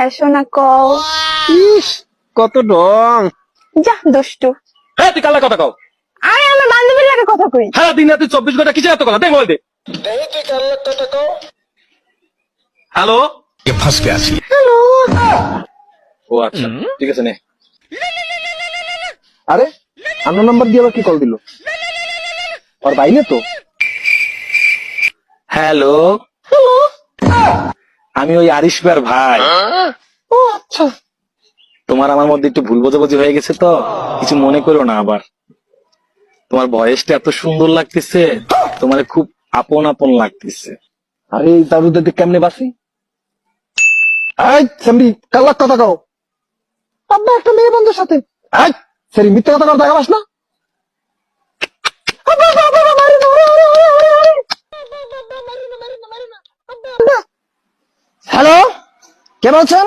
হ্যাঁ সোনা কও। ইস কত ডং। যা দুষ্টু। হ্যাঁ তুই কালা কথা কও। আরে আমার বান্ধবীর লাগে কথা কই। সারা দিন রাতে 24 ঘন্টা কিসের এত কথা দে মোবাইল দে। হ্যালো ফাঁস গয়া ছি। হ্যালো। ও আচ্ছা ঠিক আছে নে। আরে আন্ন নাম্বার দিয়ে আবার কি কল দিল? আর বাইরে তো। হ্যালো আমি ওই আরিশ ভাইয়ের ভাই। ও আচ্ছা। তোমার আমার মধ্যে একটু ভুল বোঝাবুঝি হয়ে গেছে তো কিছু মনে করো না আবার। তোমার ভয়েসটা এত সুন্দর লাগতেছে, তোমার খুব আপন আপন লাগতেছে। আরে এই দারু দিতে কেমনে বাসি? এই সামরি কাল্লা কথা কও। আব্বা একটা মেয়ে বন্ধুর সাথে। এই সেরি মিথ্যা কথা কথা গাবাস না। হ্যালো কে বলছেন?